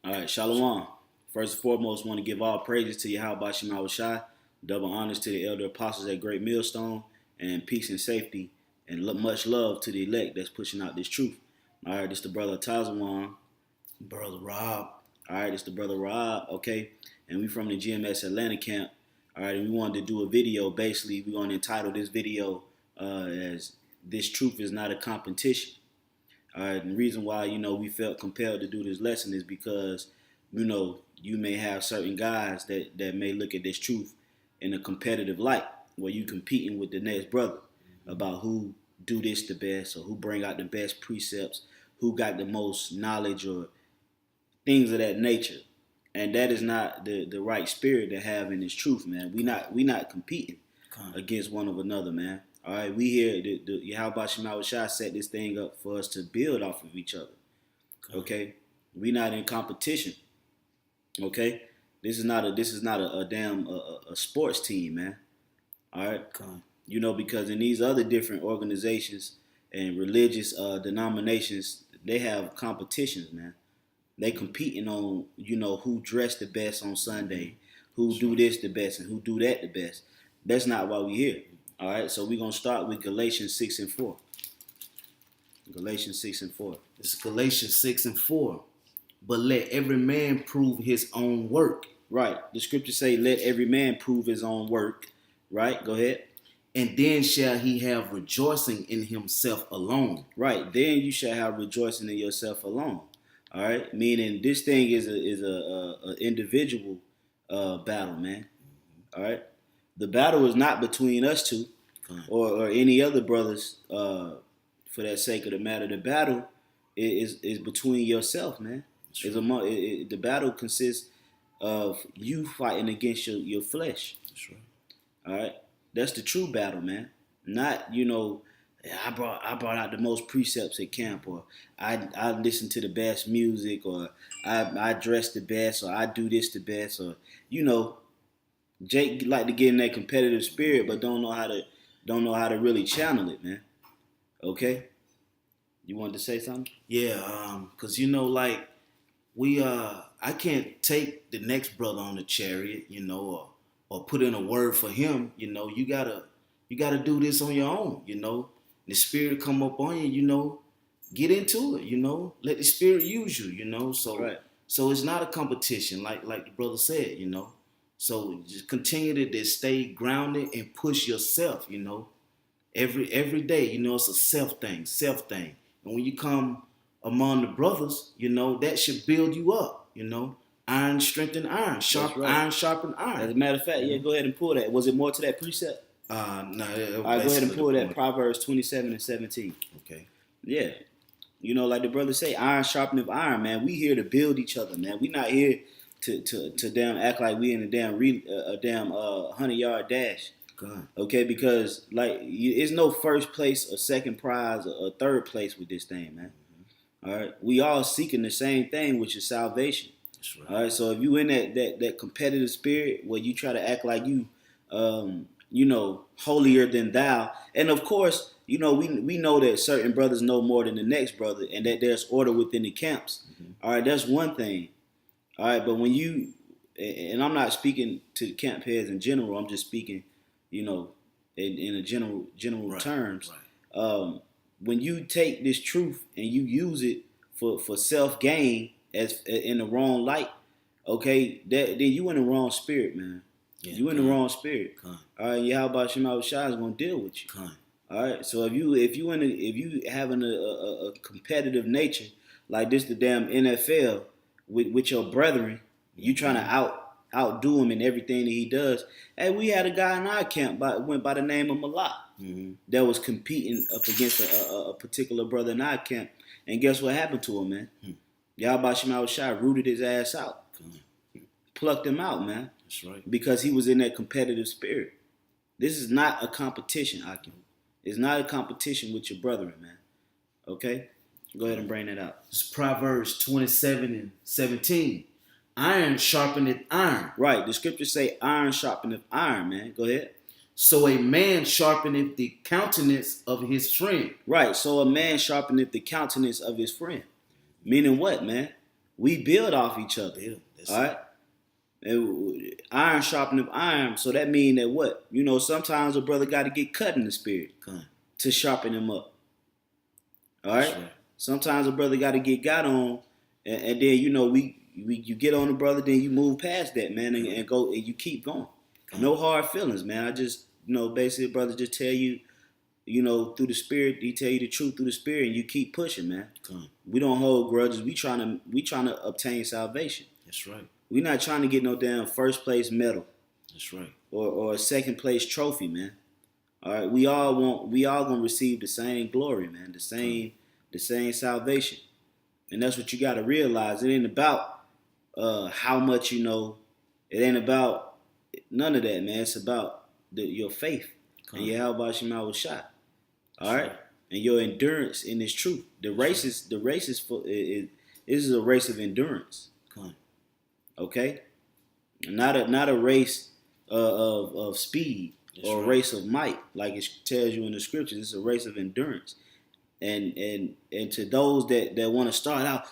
All right, Shalom. First and foremost, want to give all praises to Yahweh Shema Shai, double honors to the elder apostles at Great Millstone, and peace and safety, and much love to the elect that's pushing out this truth. All right, this the brother Tazawan. Brother Rob. All right, this the brother Rob, okay? And we from the GMS Atlanta camp. All right, and we wanted to do a video. Basically, we're going to entitle this video as This Truth is Not a Competition. All right, and the reason why, we felt compelled to do this lesson is because, you may have certain guys that may look at this truth in a competitive light, where you competing with the next brother about who do this the best or who bring out the best precepts, who got the most knowledge or things of that nature. And that is not the right spirit to have in this truth, man. We not competing against one of another, man. All right, we here, the Yahweh Shema Shai set this thing up for us to build off of each other. Okay, we not in competition. Okay, this is not a damn sports team, man. All right, because in these other different organizations and religious denominations, they have competitions, man. They competing on, who dressed the best on Sunday, who do this the best, and who do that the best. That's not why we here. All right, so we're going to start with Galatians 6 and 4. Galatians 6 and 4. It's Galatians 6 and 4. But let every man prove his own work. Right. The scriptures say, let every man prove his own work. Right. Go ahead. And then shall he have rejoicing in himself alone. Right. Then you shall have rejoicing in yourself alone. All right. Meaning this thing is a individual battle, man. All right. The battle is not between us two or any other brothers for that sake of the matter. The battle is between yourself, man. The battle consists of you fighting against your flesh. That's right. All right. That's the true battle, man. Not, I brought out the most precepts at camp, or I listen to the best music, or I dress the best, or I do this the best, or Jake like to get in that competitive spirit, but don't know how to really channel it, man. Okay, you wanted to say something? Yeah, cause I can't take the next brother on the chariot, or put in a word for him. You gotta do this on your own. The spirit come up on you. Get into it. Let the spirit use you. So right. So it's not a competition, like the brother said. So just continue to stay grounded and push yourself, every day, it's a self thing. And when you come among the brothers, that should build you up, iron strengthen iron, iron sharpen iron. As a matter of fact, go ahead and pull that. Was it more to that precept? No. All right, go ahead and pull that. Proverbs 27 and 17. Okay. Yeah. Like the brother say, iron sharpeneth iron, man. We here to build each other, man. We not here to damn act like we in a damn 100-yard dash. God. Okay, because it's no first place or second prize or third place with this thing, man. Mm-hmm. All right, we all seeking the same thing, which is salvation. That's right. All right, so if you in that competitive spirit where you try to act like you, holier than thou, and of course, we know that certain brothers know more than the next brother, and that there's order within the camps. Mm-hmm. All right, that's one thing. All right, but when you, and I'm not speaking to the camp heads in general, I'm just speaking, in a general right, terms. Right. When you take this truth and you use it for self gain as in the wrong light, okay, then you in the wrong spirit, man. Yeah, you in the wrong spirit. All right, Yahweh Shema Shai is gonna deal with you. All right, so if you having a competitive nature like this, the damn NFL. With your brethren, you trying to outdo him in everything that he does. Hey, we had a guy in our camp went by the name of Malak that was competing up against a particular brother in our camp, and guess what happened to him, man? Yahweh Shema Shai rooted his ass out, plucked him out, man. That's right. Because he was in that competitive spirit. This is not a competition, Ahchyam. It's not a competition with your brethren, man. Okay. Go ahead and bring that out. It's Proverbs 27 and 17. Iron sharpeneth iron. Right. The scriptures say iron sharpeneth iron, man. Go ahead. So a man sharpeneth the countenance of his friend. Right. So a man sharpeneth the countenance of his friend. Meaning what, man? We build off each other. Yeah, All right. And iron sharpening iron. So that mean that what? Sometimes a brother got to get cut in the spirit to sharpen him up. All right. Sometimes a brother got to get got on, and then you get on the brother, then you move past that, man, and go and you keep going. No hard feelings, man. I just basically, brother, just tell you, through the spirit. He tell you the truth through the spirit, and you keep pushing, man. We don't hold grudges. We trying to obtain salvation. That's right. We're not trying to get no damn first place medal. That's right. Or a second place trophy, man. All right. We all gonna receive the same glory, man. The same salvation. And that's what you gotta realize. It ain't about how much you know. It ain't about none of that, man. It's about your faith. And your how about Shema was shot. All right? And your endurance in this truth. The race is a race of endurance. Okay? Not a race of speed or a race of might, like it tells you in the scriptures. It's a race of endurance. And to those that want to start out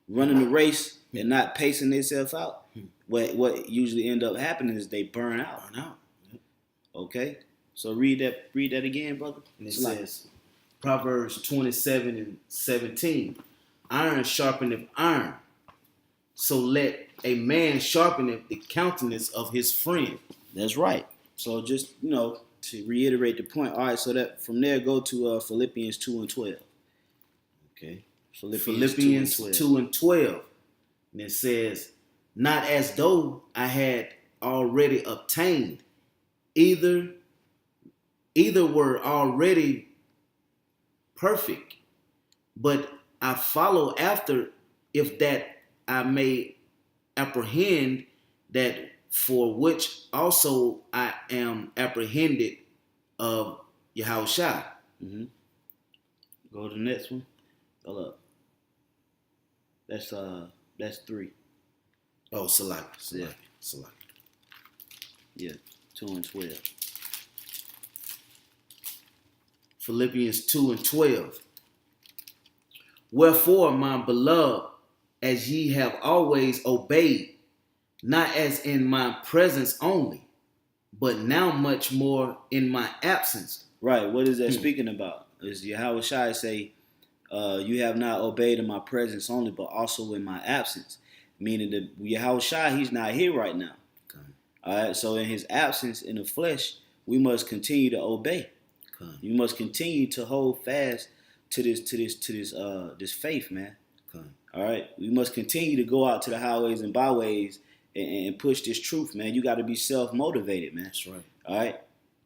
running the race and not pacing themselves out, what usually end up happening is they burn out. Okay? So read that again, brother. And it says, Proverbs 27:17, iron sharpeneth iron, so let a man sharpen the countenance of his friend. That's right. So just, to reiterate the point, all right, so that from there go to Philippians 2:12. Okay. Philippians 2:12. And it says, not as though I had already obtained, either were already perfect, but I follow after, if that I may apprehend that for which also I am apprehended of Yahushua. Mm-hmm. Go to the next one. Hold up. That's 3. Oh, Salaki. Yeah, 2:12. Philippians 2:12. Wherefore, my beloved, as ye have always obeyed, not as in my presence only, but now much more in my absence. Right. What is that speaking about? Is Yahushua say, you have not obeyed in my presence only, but also in my absence? Meaning that Yahushua, he's not here right now. Okay. All right. So in his absence in the flesh, we must continue to obey. Okay. You must continue to hold fast to this faith, man. Okay. All right. We must continue to go out to the highways and byways and push this truth, man. You got to be self-motivated, man. That's right. All right.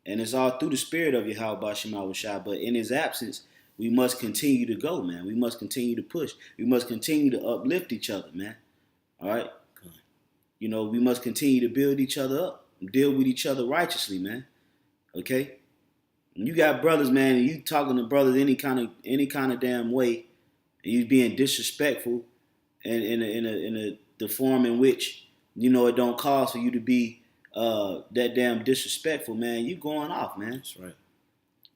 And it's all through the spirit of Yahweh Shema Washai. But in his absence, we must continue to go, man. We must continue to push. We must continue to uplift each other, man. All right. Okay. We must continue to build each other up, deal with each other righteously, man. Okay. And you got brothers, man, and you talking to brothers any kind of damn way, and you being disrespectful, and in the form in which it don't cause for you to be that damn disrespectful, man. You going off, man. That's right.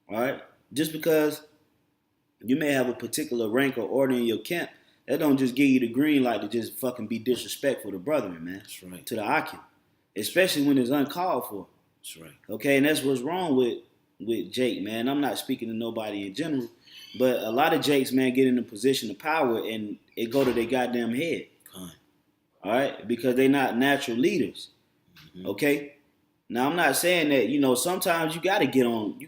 All right. Just because you may have a particular rank or order in your camp, that don't just give you the green light to just fucking be disrespectful to brethren, man. That's right. To the Ahchyam. Especially when it's uncalled for. That's right. Okay, and that's what's wrong with Jake, man. I'm not speaking to nobody in general, but a lot of Jakes, man, get in a position of power and it go to their goddamn head. All right? Because they're not natural leaders. Mm-hmm. Okay? Now I'm not saying that, sometimes you gotta get on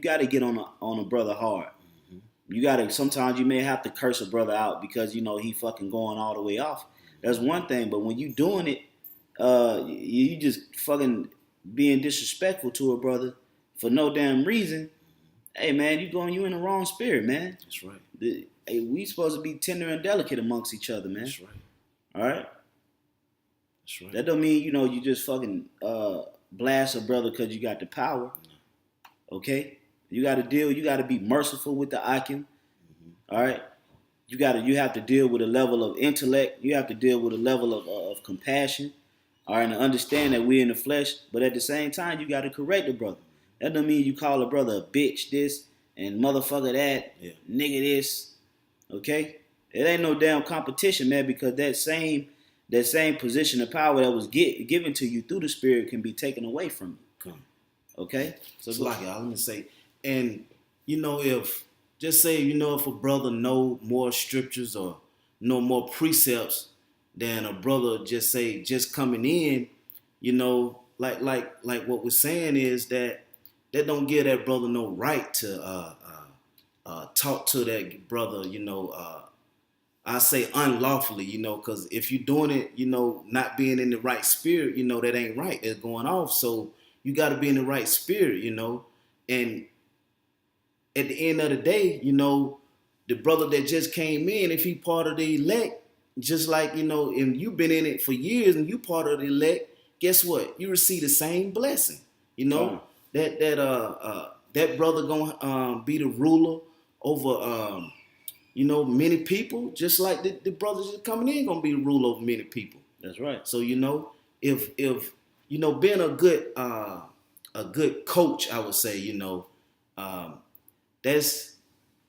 a brother hard. Sometimes you may have to curse a brother out because he fucking going all the way off. That's one thing, but when you doing it, you just fucking being disrespectful to a brother for no damn reason. Hey man, you in the wrong spirit, man. That's right. We supposed to be tender and delicate amongst each other, man. That's right. All right. That's right. That don't mean you just fucking blast a brother because you got the power. Okay. You got to be merciful with the Ahchyam. All right. You have to deal with a level of intellect. You have to deal with a level of compassion. All right, and understand that we're in the flesh, but at the same time, you got to correct the brother. That don't mean you call a brother a bitch this and motherfucker that, nigga this, okay? It ain't no damn competition, man, because that same position of power that was given to you through the Spirit can be taken away from you. Come. Okay? So like y'all, let me say, and if just say, if a brother know more scriptures or know more precepts than a brother just coming in, like what we're saying is that don't give that brother no right to talk to that brother, I say unlawfully, because if you're doing it, not being in the right spirit, that ain't right. It's going off. So you got to be in the right spirit, and at the end of the day, the brother that just came in, if he part of the elect, just like, if you've been in it for years and you part of the elect, guess what? You receive the same blessing. That brother gonna be the ruler over many people, just like the brothers that coming in gonna be the ruler over many people. That's right. So if being a good coach, I would say, that's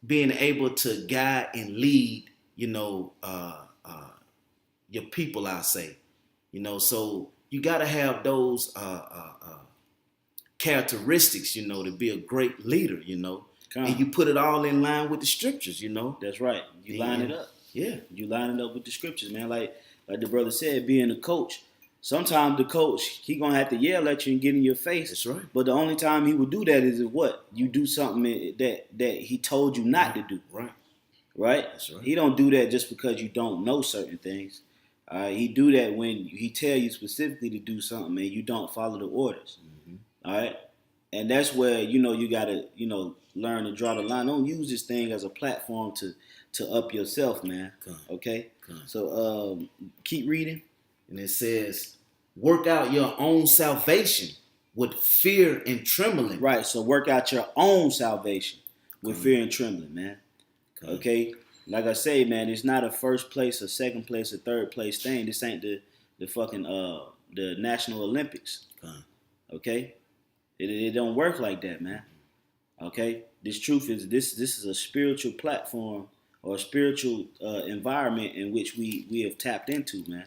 being able to guide and lead, your people, I say, so you got to have those characteristics, to be a great leader, and you put it all in line with the scriptures, That's right. You line it up. Yeah. You line it up with the scriptures, man. Like the brother said, being a coach, sometimes the coach, he gonna have to yell at you and get in your face. That's right. But the only time he would do that is if what? You do something that he told you not to do. Right. Right? That's right. He don't do that just because you don't know certain things. He do that when he tell you specifically to do something and you don't follow the orders. Mm-hmm. All right? And that's where, you gotta, learn to draw the line. Don't use this thing as a platform to up yourself, man. Okay? So keep reading. And it says, work out your own salvation with fear and trembling. Right. So work out your own salvation with fear and trembling, man. Okay? Like I say, man, it's not a first place, a second place, a third place thing. This ain't the fucking the National Olympics. Okay? It don't work like that, man. Okay? This truth is this is a spiritual platform or a spiritual environment in which we have tapped into, man.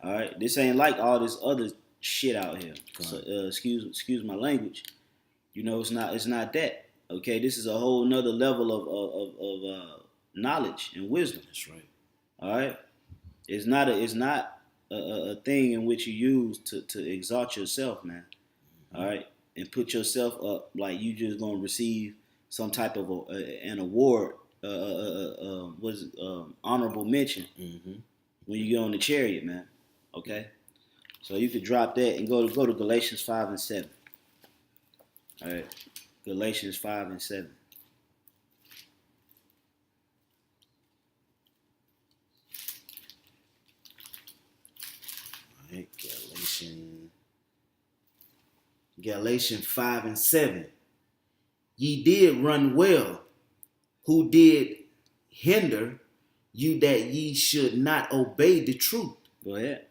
All right? This ain't like all this other shit out here. So, excuse my language. It's not that. Okay? This is a whole nother level of knowledge and wisdom. That's right. All right? It's not a thing in which you use to exalt yourself, man. All right? And put yourself up like you just gonna receive some type of an award, honorable mention when you get on the chariot, man. Okay, so you could drop that and go to Galatians 5 and 7. All right, Galatians 5 and 7. All right, Galatians 5 and 7. Ye did run well, who did hinder you that ye should not obey the truth. Go ahead.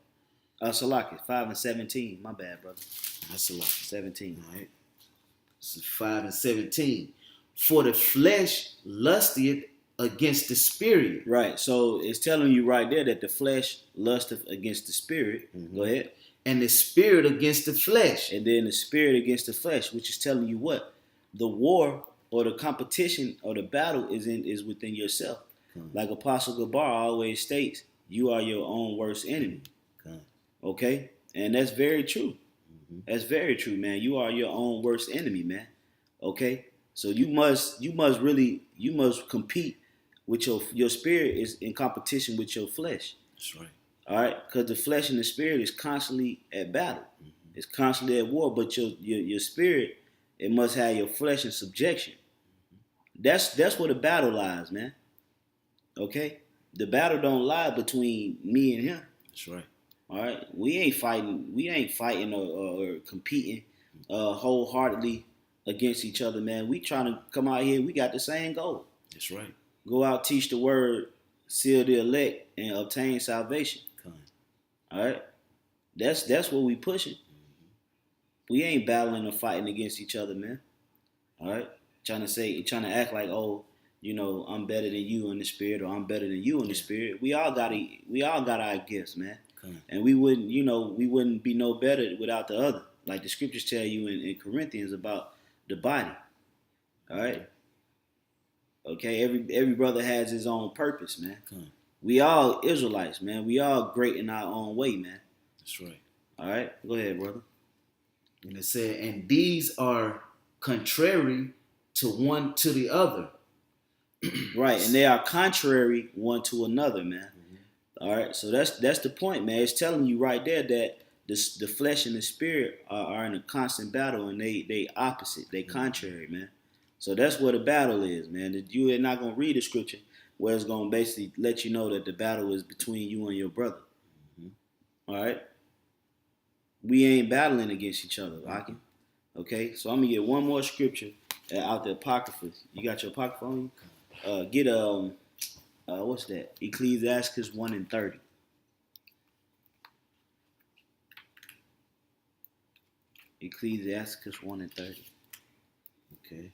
Salaki, 5 and 17. My bad, brother. That's Salaki. 17. All right. This is 5 and 17. For the flesh lusteth against the spirit. Right. So it's telling you right there that the flesh lusteth against the spirit. Go ahead. And the spirit against the flesh. And then the spirit against the flesh, which is telling you what? The war or the competition or the battle is within yourself. Like Apostle Gabar always states, you are your own worst enemy. Okay? And that's very true. That's very true, man. You are your own worst enemy, man. Okay? So you must compete with your spirit is in competition with your flesh. That's right. All right? Because the flesh and the spirit is constantly at battle. It's constantly at war, but your spirit, it must have your flesh in subjection. That's where the battle lies, man. Okay? The battle don't lie between me and him. That's right. All right? We ain't fighting or competing wholeheartedly against each other, man. We trying to come out here, we got the same goal. That's right. Go out, teach the word, seal the elect, and obtain salvation. All right? That's what we pushing. We ain't battling or fighting against each other, man. All right? Trying to act like, oh, I'm better than you in the spirit, or I'm better than you in the spirit. We all got our gifts, man. And we wouldn't be no better without the other. Like the scriptures tell you in Corinthians about the body. All right. Okay. Every brother has his own purpose, man. We all Israelites, man. We all great in our own way, man. That's right. All right. Go ahead, brother. And it said, and these are contrary to one to the other. Right, and they are contrary one to another, man. All right, so that's the point, man. It's telling you right there that the flesh and the spirit are in a constant battle, and they opposite, they contrary, man. So that's what the battle is, man. That you are not gonna read the scripture where it's gonna basically let you know that the battle is between you and your brother. All right, we ain't battling against each other, Ahchyam. Okay, so I'm gonna get one more scripture out the Apocrypha. You got your Apocrypha on you? Get what's that? Ecclesiastes 1:30. Ecclesiastes 1:30. Okay.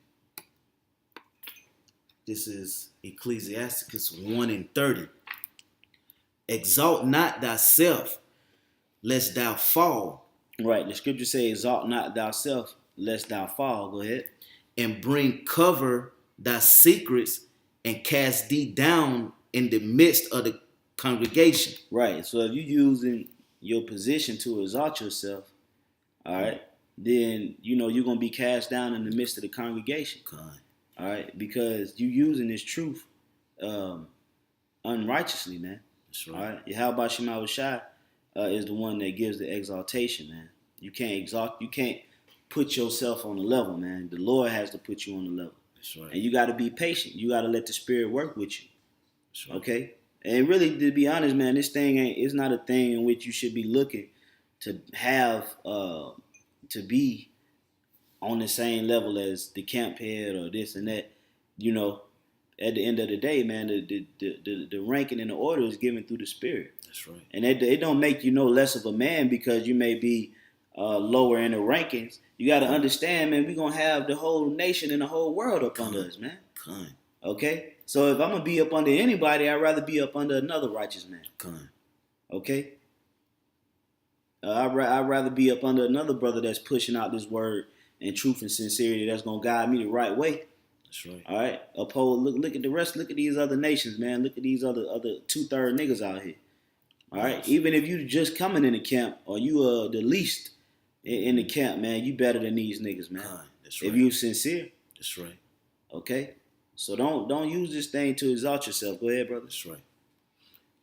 This is Ecclesiastes 1:30. Exalt not thyself, lest thou fall. Right. The scripture says, exalt not thyself, lest thou fall. Go ahead. And bring cover thy secrets, and cast thee down in the midst of the congregation. Right. So if you're using your position to exalt yourself, all right, then you're gonna be cast down in the midst of the congregation. All right, because you using this truth unrighteously, man. That's right. All right. How about Shema Shai is the one that gives the exaltation, man. You can't put yourself on the level, man. The Lord has to put you on the level. That's right. And you got to be patient. You got to let the Spirit work with you. That's right. Okay? And really, to be honest, man, this thing it's not a thing in which you should be looking to have, to be on the same level as the camp head or this and that. At the end of the day, man, the ranking and the order is given through the Spirit. That's right. And it don't make you no less of a man because you may be lower in the rankings. You got to understand, man, we're going to have the whole nation and the whole world up under us, man. Okay? So if I'm going to be up under anybody, I'd rather be up under another righteous man. Okay? I'd rather be up under another brother that's pushing out this word and truth and sincerity that's going to guide me the right way. That's right. All right? Look at the rest. Look at these other nations, man. Look at these other 2/3 niggas out here. All right? Even if you just coming in the camp or you are the least in the camp, man, you better than these niggas, man. That's right. If you sincere. That's right. Okay? So don't use this thing to exalt yourself. Go ahead, brother. That's right.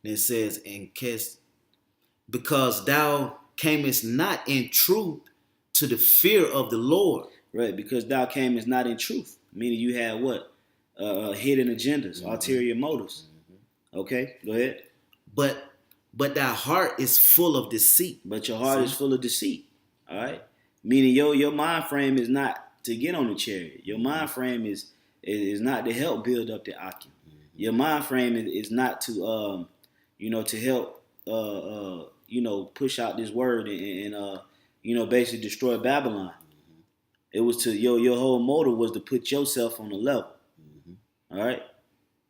And it says, because thou camest not in truth to the fear of the Lord. Right, because thou camest not in truth. Meaning you had what? Hidden agendas, ulterior motives. Okay, go ahead. But thy heart is full of deceit. But your heart is full of deceit. All right? Meaning your mind frame is not to get on the chariot. Your mind frame is not to help build up the Ahchyam. Your mind frame is not to to help push out this word and basically destroy Babylon. It was to your whole motive was to put yourself on the level. All right?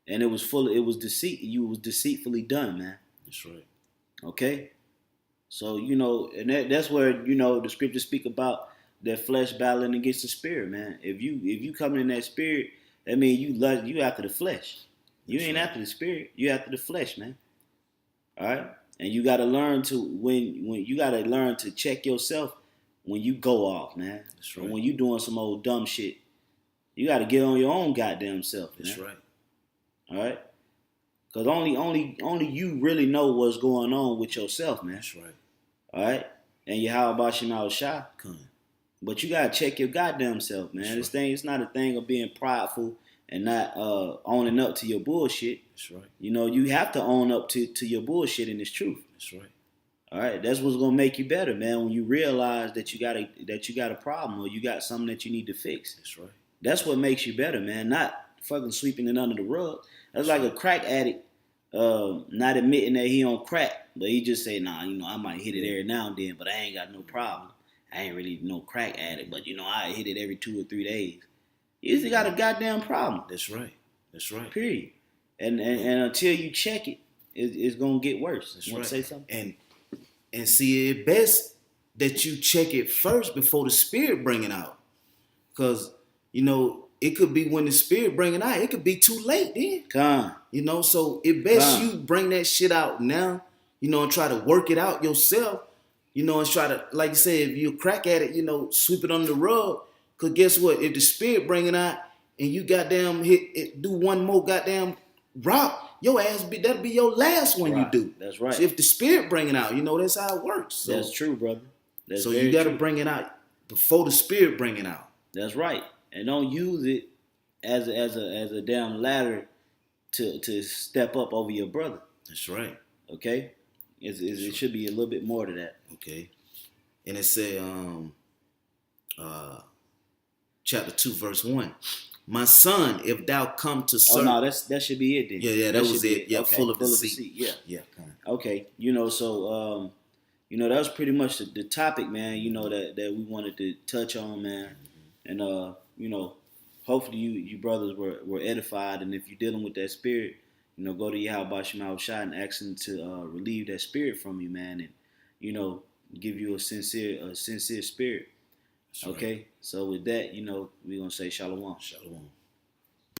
And it was deceit. You was deceitfully done, man. That's right. Okay? So, and that's where, the scriptures speak about that flesh battling against the spirit, man. If you come in that spirit, that means you after the flesh. You ain't after the spirit. You after the flesh, man. All right? And you got to learn to learn to check yourself when you go off, man. That's right. Or when you doing some old dumb shit. You got to get on your own goddamn self, man. That's right. All right? Because only you really know what's going on with yourself, man. That's right. All right? And you how about Shema Shai? But you got to check your goddamn self, man. This thing, it's not a thing of being prideful and not owning up to your bullshit. That's right. You have to own up to your bullshit and this truth. That's right. All right, that's what's gonna make you better, man. When you realize that you got a problem or you got something that you need to fix. That's right. That's what makes you better, man. Not fucking sweeping it under the rug. That's like a crack addict not admitting that he on crack, but he just say, nah, I might hit it every now and then, but I ain't got no problem. I ain't really no crack addict, but I hit it every 2 or 3 days. You just got a goddamn problem. That's right. That's right. Period. And until you check it, it's gonna get worse. That's You want right. to say something? And see, it best that you check it first before the spirit bring it out, because it could be when the spirit bring it out, it could be too late then. Con. So it best you bring that shit out now, and try to work it out yourself, and try to, like you said, if you crack at it, sweep it under the rug. Cause guess what? If the spirit bring it out and you goddamn hit it, do one more goddamn rock, your ass that'll be your last one you do. That's right. So if the spirit bring it out, that's how it works. So, that's true, brother. That's so you got to bring it out before the spirit bring it out. That's right. And don't use it as a damn ladder to step up over your brother. That's right. Okay? It should be a little bit more to that. Okay. And it said, chapter 2, verse 1. My son, if thou come to serve. Oh, no, that should be it then. Yeah, that was it. Yeah, okay. full of deceit. Yeah. Yeah. Okay. So, that was pretty much the topic, man, that we wanted to touch on, man. And, hopefully you brothers were edified. And if you're dealing with that spirit, go to Ahchyam and ask him to relieve that spirit from you, man. And, give you a sincere spirit. That's okay? Right. So with that, we're going to say shalom. Shalom.